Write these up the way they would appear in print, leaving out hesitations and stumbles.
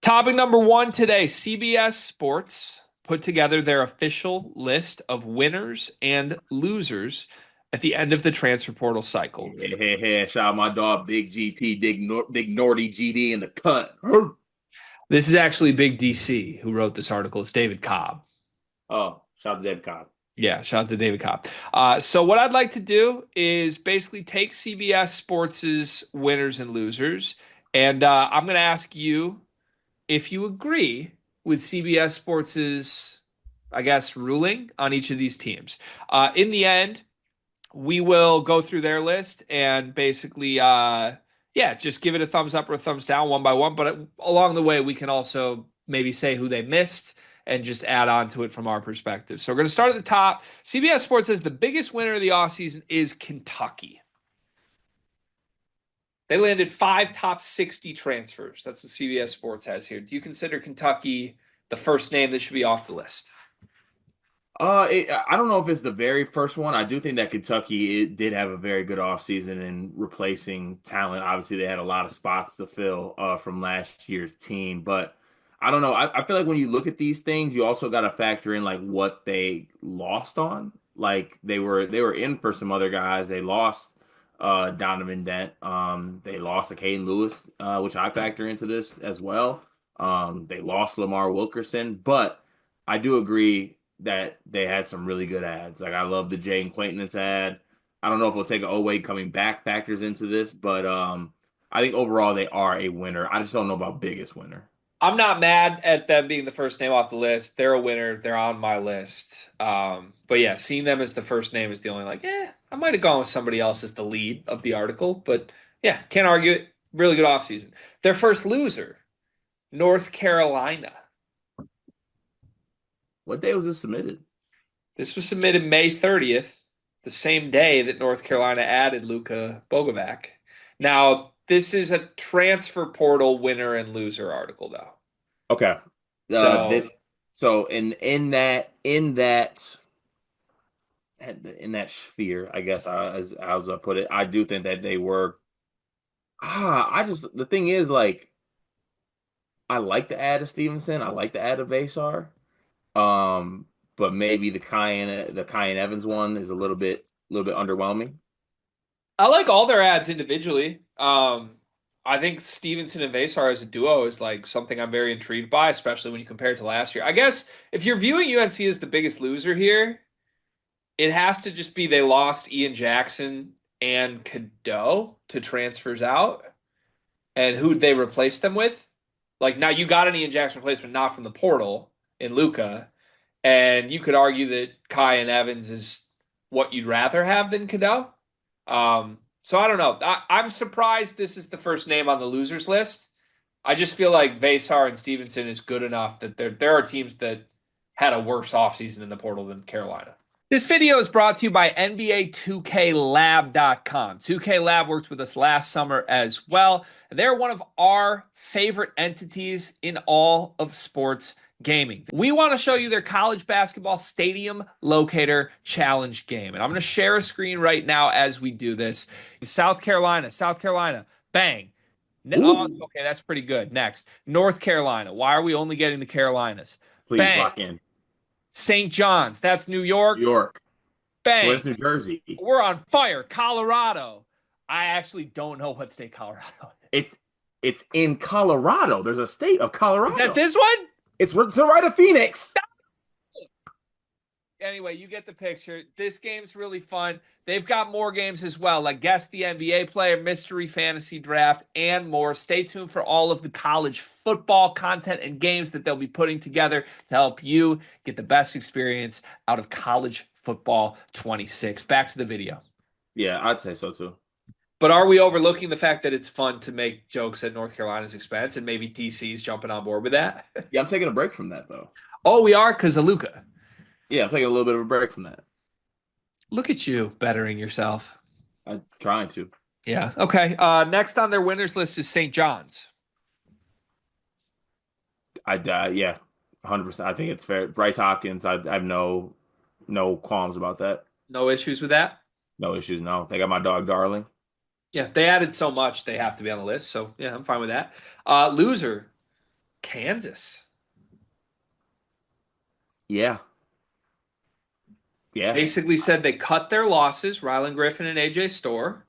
Topic number one today, CBS Sports put together their official list of winners and losers at the end of the transfer portal cycle. Hey, shout out my dog, Big GP, Big Nordy GD in the cut. This is actually Big DC who wrote this article. It's David Cobb. Oh, shout out to David Cobb. Yeah, shout out to David Cobb. So what I'd like to do is basically take CBS Sports's winners and losers, and I'm going to ask you if you agree with CBS Sports's, I guess, ruling on each of these teams. In the end, we will go through their list and basically, yeah, just give it a thumbs up or a thumbs down one by one. But along the way, we can also maybe say who they missed and just add on to it from our perspective. So we're going to start at the top. CBS Sports says the biggest winner of the offseason is Kentucky. They landed 5 top 60 transfers. That's what CBS Sports has here. Do you consider Kentucky the first name that should be off the list? I don't know if it's the very first one. I do think that Kentucky did have a very good offseason in replacing talent. Obviously, they had a lot of spots to fill from last year's team, but I don't know. I feel like when you look at these things, you also got to factor in like what they lost on. Like they were in for some other guys. They lost Donovan Dent. They lost to Caden Lewis, which I factor into this as well. They lost Lamar Wilkerson, but I do agree that they had some really good ads. Like I love the Jay Quaintance ad. I don't know if we'll take an Oway coming back factors into this, but I think overall they are a winner. I just don't know about biggest winner. I'm not mad at them being the first name off the list. They're a winner. They're on my list. But yeah, seeing them as the first name is the only I might have gone with somebody else as the lead of the article. But yeah, can't argue it. Really good offseason. Their first loser, North Carolina. What day was this submitted? This was submitted May 30th, the same day that North Carolina added Luka Bogovac. Now, this is a transfer portal winner and loser article, though. Okay. So This so in that sphere, I guess as I put it, I do think that they were I just the thing is like I like the ad of Stevenson, I like the ad of Vasar. Um, but maybe the Cayenne Evans one is a little bit underwhelming. I like all their ads individually. I think Stevenson and Vasar as a duo is like something I'm very intrigued by, especially when you compare it to last year. I guess if you're viewing UNC as the biggest loser here, it has to just be they lost Ian Jackson and Cadeau to transfers out. And who'd they replace them with? Like now you got an Ian Jackson replacement, not from the portal in Luca. And you could argue that Kai and Evans is what you'd rather have than Cadeau. So I don't know. I'm surprised this is the first name on the losers list. I just feel like Vasar and Stevenson is good enough that there are teams that had a worse offseason in the portal than Carolina. This video is brought to you by NBA 2KLab.com. 2K Lab worked with us last summer as well. They're one of our favorite entities in all of sports gaming. We want to show you their college basketball stadium locator challenge game. And I'm going to share a screen right now as we do this. South Carolina, bang. Oh, Ooh, okay, that's pretty good. Next, North Carolina. Why are we only getting the Carolinas? please Bang. lock in. St. John's, that's New New York. York. Bang. Where's New Jersey? We're on fire. Colorado. I actually don't know what state Colorado is. It's in Colorado. There's a state of Is that Colorado. this one? It's to the right of Phoenix. Anyway, you get the picture. This game's really fun. They've got more games as well, like Guess the NBA Player, Mystery Fantasy Draft, and more. Stay tuned for all of the college football content and games that they'll be putting together to help you get the best experience out of college football 26. Back to the video. Yeah, I'd say so too. But are we overlooking the fact that it's fun to make jokes at North Carolina's expense and maybe DC's jumping on board with that? Yeah, I'm taking a break from that though. Oh, we are because of Luca. Yeah, I'm taking a little bit of a break from that. Look at you bettering yourself. I'm trying to. Yeah. Okay. Next on their winners list is St. John's. Yeah, 100%. I think it's fair. Bryce Hopkins, I have no qualms about that. No issues with that. No issues. No, they got my dog Darling. Yeah, they added so much they have to be on the list. So yeah, I'm fine with that. Loser, Kansas. Yeah, yeah. Basically said they cut their losses, Rylan Griffin and AJ Storr.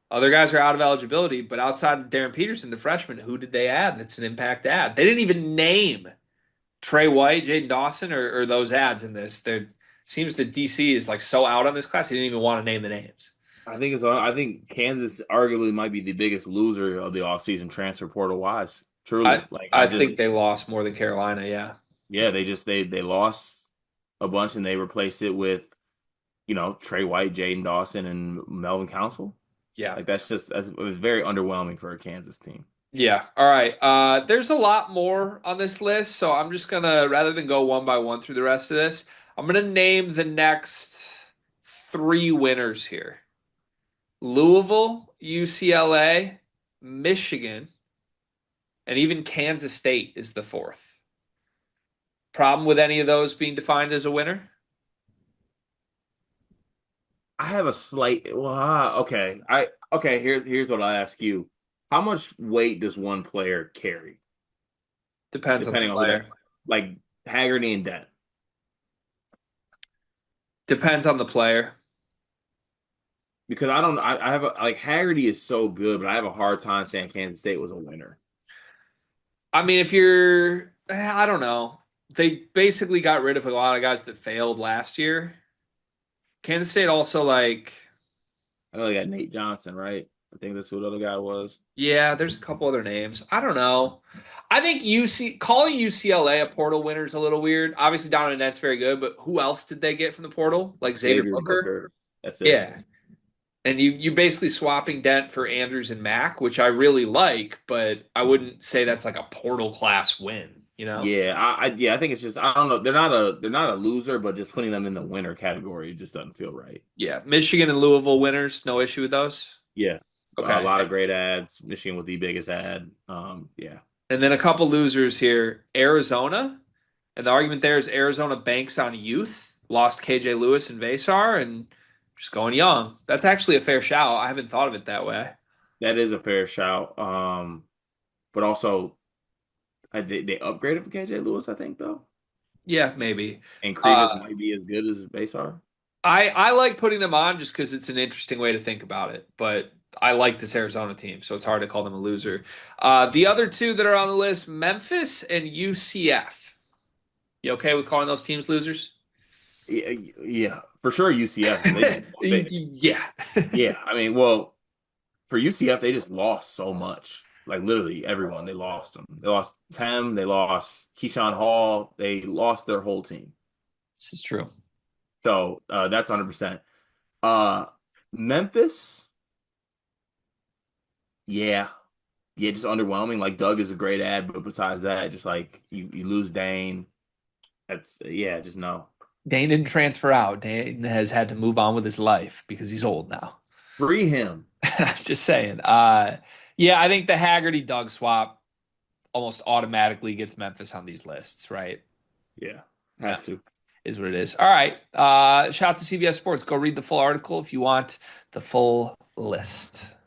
Other guys are out of eligibility, but outside of Darren Peterson, the freshman, who did they add that's an impact ad? They didn't even name Trey White, Jaden Dawson, or those ads in this. There seems that DC is like so out on this class, he didn't even want to name the names. I think Kansas arguably might be the biggest loser of the offseason transfer portal wise. I Truly. Like I I just think they lost more than Carolina. Yeah, yeah, they lost a bunch and they replaced it with, Trey White, Jaden Dawson, and Melvin Council. yeah, Like it was very underwhelming for a Kansas team. yeah. All right. There's a lot more on this list, so I'm just gonna rather than go one by one through the rest of this, I'm gonna name the next three winners here. Louisville, UCLA, Michigan, and even Kansas State is the fourth. Problem with any of those being defined as a winner? I have a slight well, okay. Here's what I ask you. How much weight does one player carry, Depends on the depending on who that player. like Haggerty and Dent? Depends on the player. Because I have like Haggerty is so good, but I have a hard time saying Kansas State was a winner. I mean, if you're, I don't know. They basically got rid of a lot of guys that failed last year. Kansas State also like, I know they got Nate Johnson, right? I think that's who the other guy was. yeah, there's a couple other names. I don't know. I think calling UCLA a portal winner is a little weird. Obviously, Donovan Dent's very good, but who else did they get from the portal? Like Xavier Xavier Booker? Booker. That's it. Yeah. And you basically swapping Dent for Andrews and Mack, which I really like, but I wouldn't say that's like a portal class win, you know? Yeah, I think it's just I don't know. They're not a loser, but just putting them in the winner category just doesn't feel right. Yeah. Michigan and Louisville winners, no issue with those. Yeah, a Okay. lot of great ads. Michigan with the biggest ad. Yeah, And then a couple losers here. Arizona. And the argument there is Arizona banks on youth, lost KJ Lewis and Vasar, and just going young. That's actually a fair shout. I haven't thought of it that way. that is a fair shout. But also they upgraded for KJ Lewis, I think though, Yeah, maybe. and Krivas Uh, might be as good as Basar. I like putting them on just because it's an interesting way to think about it. But I like this Arizona team, so it's hard to call them a loser. The other two that are on the list, Memphis and UCF. You okay with calling those teams losers? Yeah, yeah, for sure. UCF because Yeah. yeah. I mean, well, for UCF they just lost so much. Like literally everyone, they lost them. They lost Tem, they lost Keyshawn Hall, they lost their whole team. This is true. So that's 100%. Uh, Memphis, yeah, yeah, just underwhelming. Like Doug is a great ad, but besides that, just like you lose Dane. That's yeah, just no. Dane didn't transfer out. Dane has had to move on with his life because he's old now. Free him. I'm just saying. Yeah, I think the Haggerty Doug swap almost automatically gets Memphis on these lists, right? Yeah, Yeah, has to. is what it is. All right. Shout out to CBS Sports. Go read the full article if you want the full list.